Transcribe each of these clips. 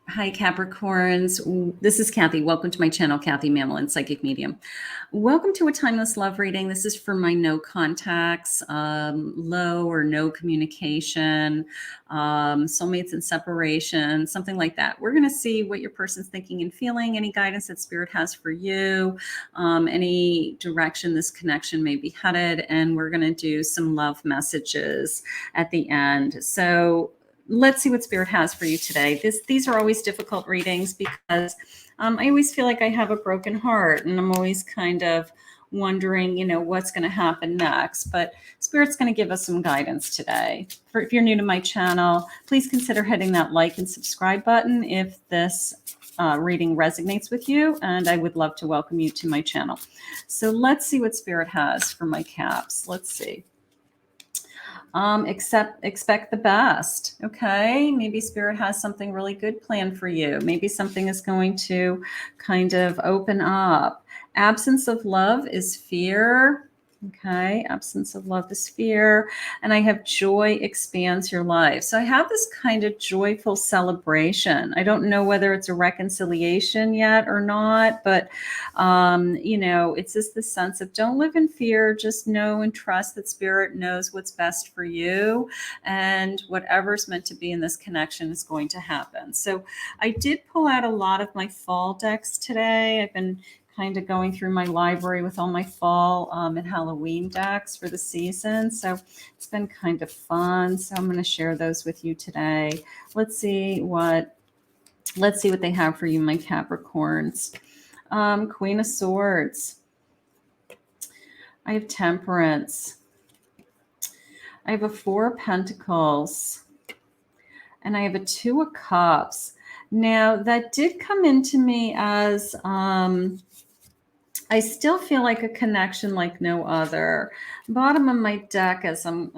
Hi, Capricorns. This is Kathy. Welcome to my channel, Kathy Mamolen, Psychic Medium. Welcome to a timeless love reading. This is for my no contacts, low or no communication, soulmates and separation, something like that. We're going to see what your person's thinking and feeling, any guidance that Spirit has for you, any direction this connection may be headed, and we're going to do some love messages at the end. So let's see what Spirit has for you today. These are always difficult readings because I always feel like I have a broken heart, and I'm always kind of wondering, what's going to happen next. But Spirit's going to give us some guidance today. If you're new to my channel, please consider hitting that like and subscribe button if this reading resonates with you, and I would love to welcome you to my channel. So let's see what Spirit has for my caps. Let's see. Expect the best. Okay. Maybe Spirit has something really good planned for you. Maybe something is going to kind of open up. Absence of love is fear. Okay. Absence of love is fear. And I have joy expands your life. So I have this kind of joyful celebration. I don't know whether it's a reconciliation yet or not, but, it's just the sense of don't live in fear. Just know and trust that Spirit knows what's best for you, and whatever's meant to be in this connection is going to happen. So I did pull out a lot of my fall decks today. I've been kind of going through my library with all my fall and Halloween decks for the season. So it's been kind of fun. So I'm going to share those with you today. Let's see what they have for you, my Capricorns. Queen of Swords. I have Temperance. I have a Four of Pentacles. And I have a Two of Cups. Now that did come into me as I still feel like a connection like no other. Bottom of my deck, as I'm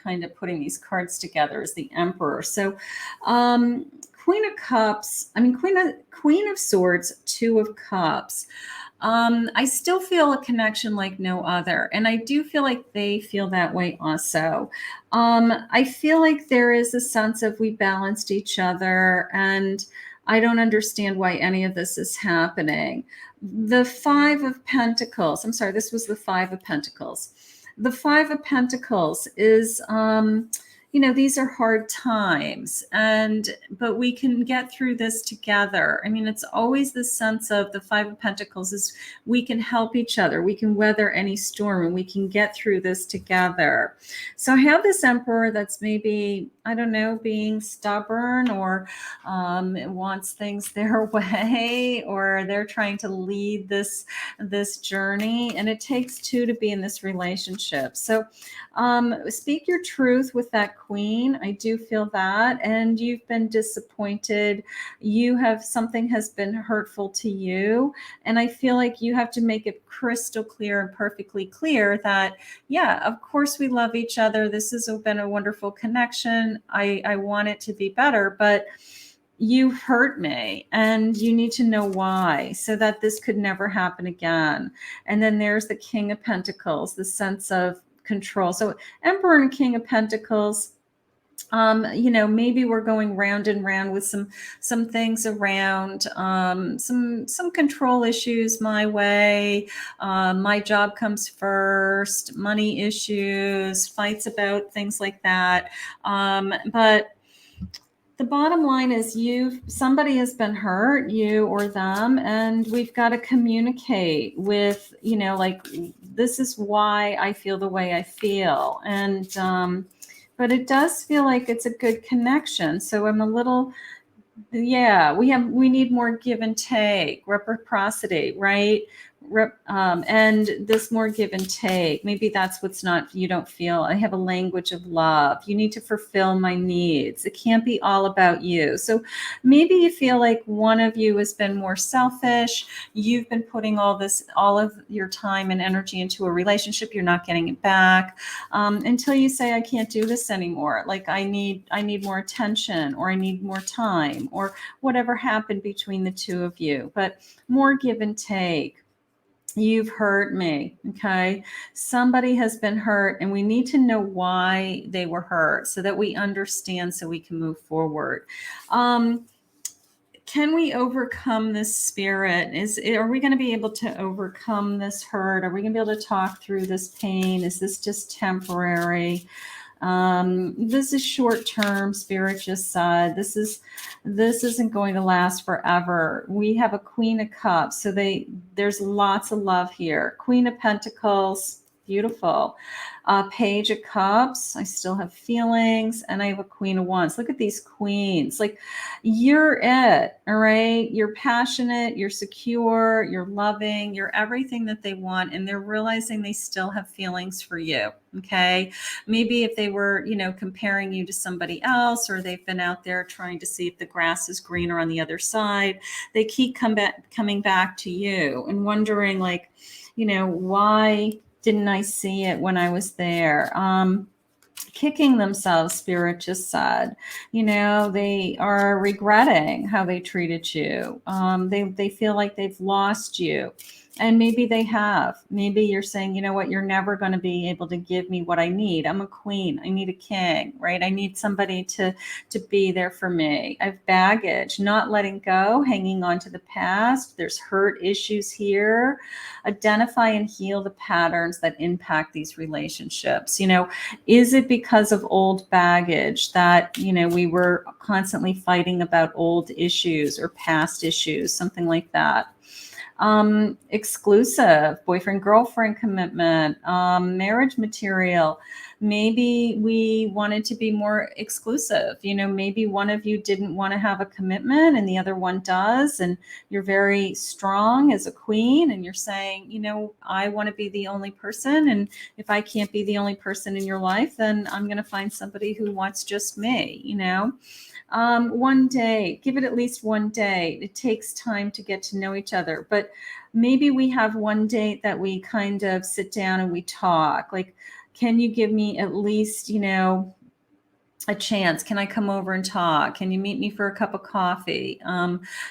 kind of putting these cards together, is the Emperor. So, Queen of Cups. Queen of Swords, Two of Cups. I still feel a connection like no other, and I do feel like they feel that way also. I feel like there is a sense of we balanced each other, and I don't understand why any of this is happening. The Five of Pentacles. I'm sorry, this was the Five of Pentacles. The Five of Pentacles is, these are hard times, but we can get through this together. I mean, it's always the sense of the Five of Pentacles is we can help each other. We can weather any storm, and we can get through this together. So I have this Emperor that's maybe, I don't know, being stubborn, or wants things their way, or they're trying to lead this journey. And it takes two to be in this relationship. So speak your truth with that Queen. I do feel that. And you've been disappointed. Something has been hurtful to you. And I feel like you have to make it crystal clear and perfectly clear that, yeah, of course we love each other. This has been a wonderful connection. I want it to be better, but you hurt me, and you need to know why, so that this could never happen again. And then there's the King of Pentacles, the sense of control. So Emperor and King of Pentacles, maybe we're going round and round with some things around, some control issues my way. My job comes first, money issues, fights about things like that. But the bottom line is somebody has been hurt, you or them, and we've got to communicate with, this is why I feel the way I feel. And, but it does feel like it's a good connection. So I'm a little, we need more give and take, reciprocity, right? And this more give and take, maybe that's what's not, you don't feel, I have a language of love. You need to fulfill my needs. It can't be all about you. So maybe you feel like one of you has been more selfish. You've been putting all of your time and energy into a relationship. You're not getting it back until you say, I can't do this anymore. Like I need more attention, or I need more time, or whatever happened between the two of you, but more give and take. You've hurt me. Okay. Somebody has been hurt, and we need to know why they were hurt so that we understand, so we can move forward. can we overcome this spirit? Are we going to be able to overcome this hurt? Are we going to be able to talk through this pain? Is this just temporary? This is short term. Spirit just said this isn't going to last forever. We have a Queen of Cups, so there's lots of love here. Queen of Pentacles, beautiful. Page of Cups, I still have feelings, and I have a Queen of Wands. Look at these queens. Like, you're it, all right? You're passionate, you're secure, you're loving, you're everything that they want, and they're realizing they still have feelings for you, okay? Maybe if they were, comparing you to somebody else, or they've been out there trying to see if the grass is greener on the other side, they keep coming back to you and wondering, like, why didn't I see it when I was there? Kicking themselves, Spirit just said. They are regretting how they treated you. They feel like they've lost you. And maybe they have. Maybe you're saying, you know what, you're never going to be able to give me what I need. I'm a queen. I need a king, right? I need somebody to be there for me. I have baggage, not letting go, hanging on to the past. There's hurt issues here. Identify and heal the patterns that impact these relationships. Is it because of old baggage that, we were constantly fighting about old issues or past issues, something like that? Exclusive, boyfriend, girlfriend commitment, marriage material. Maybe we wanted to be more exclusive. Maybe one of you didn't want to have a commitment and the other one does. And you're very strong as a queen and you're saying, I want to be the only person. And if I can't be the only person in your life, then I'm going to find somebody who wants just me, one day, give it at least one day. It takes time to get to know each other, but maybe we have one date that we kind of sit down and we talk. Like, can you give me at least, a chance? Can I come over and talk? Can you meet me for a cup of coffee?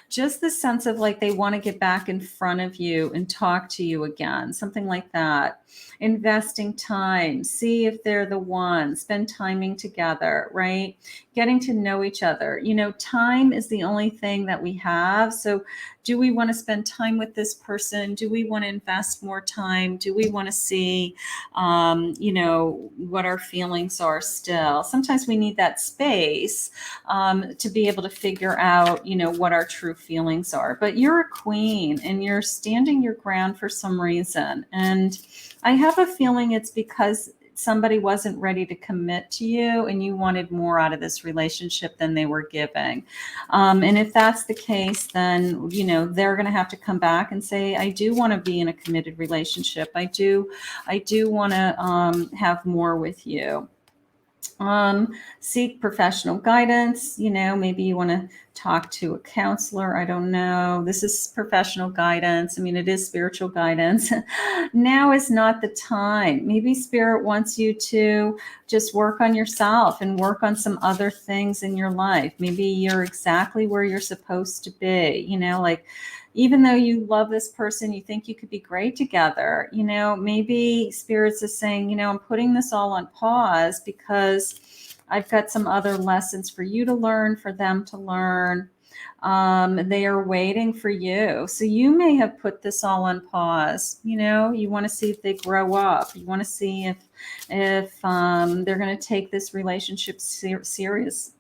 Just the sense of like they want to get back in front of you and talk to you again, something like that. Investing time, see if they're the one, spend timing together, right? Getting to know each other. Time is the only thing that we have. So do we want to spend time with this person? Do we want to invest more time? Do we want to see, what our feelings are still? Sometimes we need that space to be able to figure out, what our true feelings are. But you're a queen and you're standing your ground for some reason. And I have a feeling it's because somebody wasn't ready to commit to you and you wanted more out of this relationship than they were giving. And if that's the case, then, they're going to have to come back and say, I do want to be in a committed relationship. I do want to have more with you. Seek professional guidance. Maybe you want to talk to a counselor. I don't know. This is professional guidance. I mean, it is spiritual guidance. Now is not the time. Maybe Spirit wants you to just work on yourself and work on some other things in your life. Maybe you're exactly where you're supposed to be, like, even though you love this person, you think you could be great together, maybe Spirits is saying, I'm putting this all on pause because I've got some other lessons for you to learn, for them to learn. They are waiting for you. So you may have put this all on pause. You want to see if they grow up. You want to see if they're going to take this relationship serious.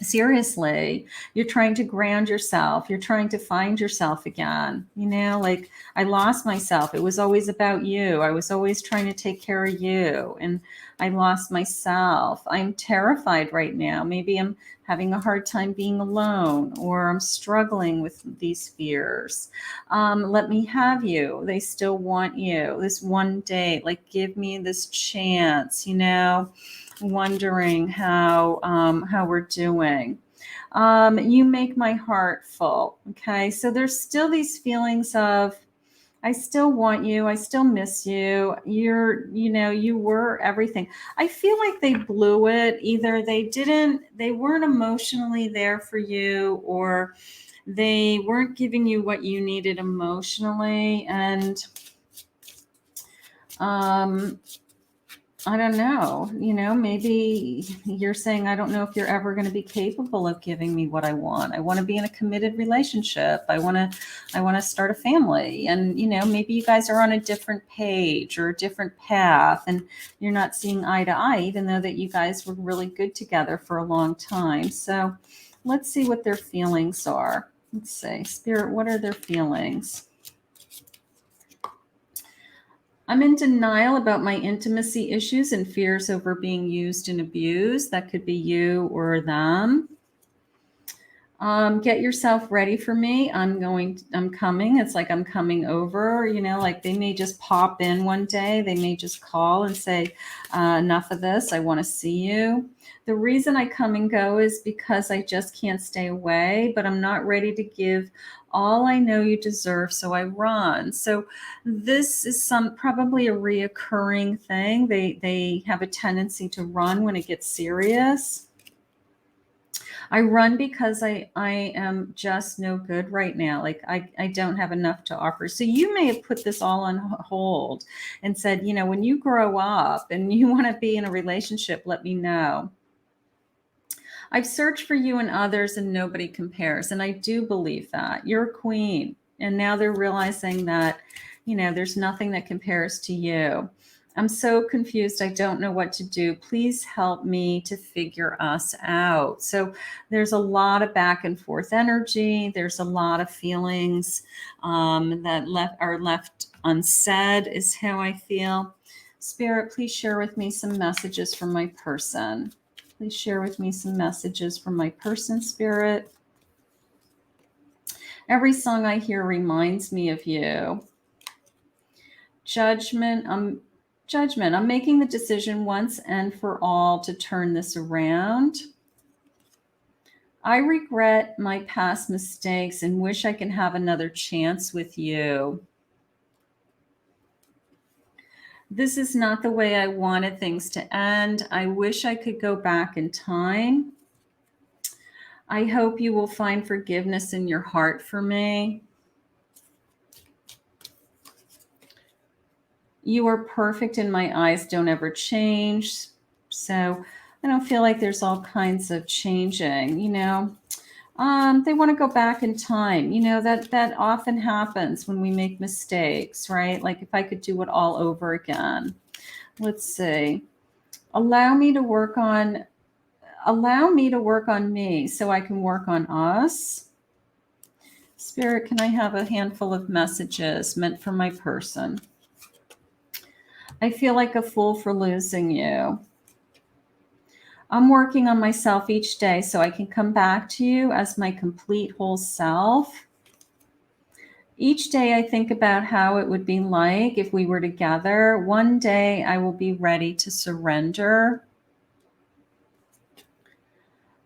Seriously, you're trying to ground yourself. You're trying to find yourself again. Like, I lost myself. It was always about you. I was always trying to take care of you. And I lost myself. I'm terrified right now. Maybe I'm having a hard time being alone, or I'm struggling with these fears. Let me have you. They still want you. This one day, like, give me this chance, wondering how we're doing. You make my heart full. Okay. So there's still these feelings of, I still want you. I still miss you. You were everything. I feel like they blew it. Either they weren't emotionally there for you, or they weren't giving you what you needed emotionally. And, I don't know, maybe you're saying, I don't know if you're ever going to be capable of giving me what I want. I want to be in a committed relationship. I want to start a family. And, maybe you guys are on a different page or a different path and you're not seeing eye to eye, even though that you guys were really good together for a long time. So let's see what their feelings are. Let's see, Spirit, what are their feelings? I'm in denial about my intimacy issues and fears over being used and abused. That could be you or them. Get yourself ready for me. I'm coming. It's like I'm coming over, like they may just pop in one day. They may just call and say, enough of this. I want to see you. The reason I come and go is because I just can't stay away, but I'm not ready to give all I know you deserve. So I run. So this is probably a reoccurring thing. They have a tendency to run when it gets serious. I run because I am just no good right now. Like I don't have enough to offer. So you may have put this all on hold and said, when you grow up and you want to be in a relationship, let me know. I've searched for you and others and nobody compares. And I do believe that. You're a queen. And now they're realizing that, there's nothing that compares to you. I'm so confused. I don't know what to do. Please help me to figure us out. So there's a lot of back and forth energy. There's a lot of feelings that are left unsaid is how I feel. Spirit, please share with me some messages from my person. Please share with me some messages from my person, Spirit. Every song I hear reminds me of you. Judgment. I'm making the decision once and for all to turn this around. I regret my past mistakes and wish I can have another chance with you. This is not the way I wanted things to end. I wish I could go back in time. I hope you will find forgiveness in your heart for me. You are perfect in my eyes. Don't ever change. So I don't feel like there's all kinds of changing, They want to go back in time. That often happens when we make mistakes, right? Like if I could do it all over again. Let's see. Allow me to work on me so I can work on us. Spirit, can I have a handful of messages meant for my person? I feel like a fool for losing you. I'm working on myself each day so I can come back to you as my complete whole self. Each day I think about how it would be like if we were together. One day I will be ready to surrender.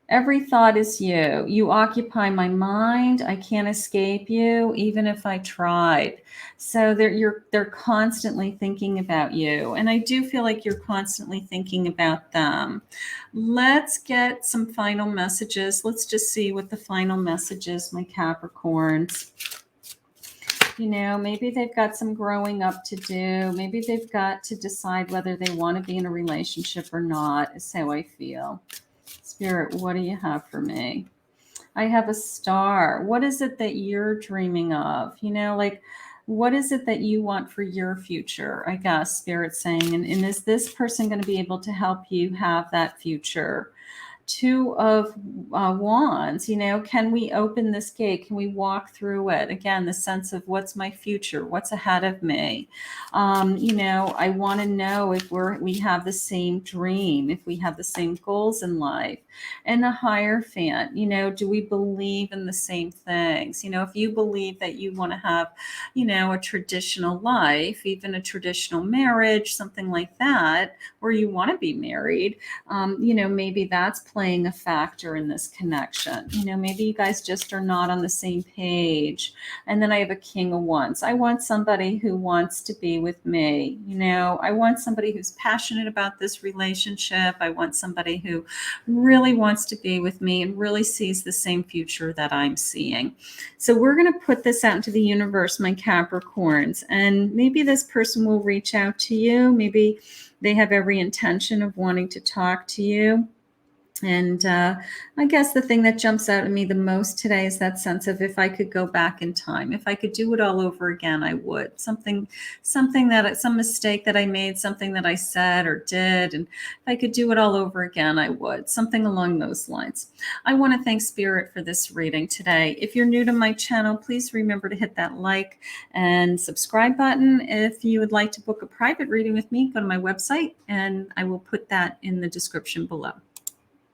Every thought is you. You occupy my mind. I can't escape you, even if I tried. So they're constantly thinking about you. And I do feel like you're constantly thinking about them. Let's get some final messages. Let's just see what the final message is, my Capricorns. Maybe they've got some growing up to do. Maybe they've got to decide whether they want to be in a relationship or not, is how I feel. Spirit, what do you have for me? I have a star. What is it that you're dreaming of? What is it that you want for your future? I guess Spirit's saying, and is this person going to be able to help you have that future? Two of Wands, can we open this gate? Can we walk through it? Again, the sense of what's my future? What's ahead of me? I want to know if we have the same dream, if we have the same goals in life. And the Hierophant, do we believe in the same things? If you believe that you want to have, a traditional life, even a traditional marriage, something like that, or you want to be married, maybe that's playing a factor in this connection. You know, maybe you guys just are not on the same page. And then I have a King of Wands. I want somebody who wants to be with me. You know, I want somebody who's passionate about this relationship. I want somebody who really wants to be with me and really sees the same future that I'm seeing. So we're going to put this out into the universe, my Capricorns, and maybe this person will reach out to you. Maybe they have every intention of wanting to talk to you. And I guess the thing that jumps out at me the most today is that sense of, if I could go back in time, if I could do it all over again, I would. Some mistake that I made, something that I said or did, and if I could do it all over again, I would. Something along those lines. I want to thank Spirit for this reading today. If you're new to my channel, please remember to hit that like and subscribe button. If you would like to book a private reading with me, go to my website, and I will put that in the description below.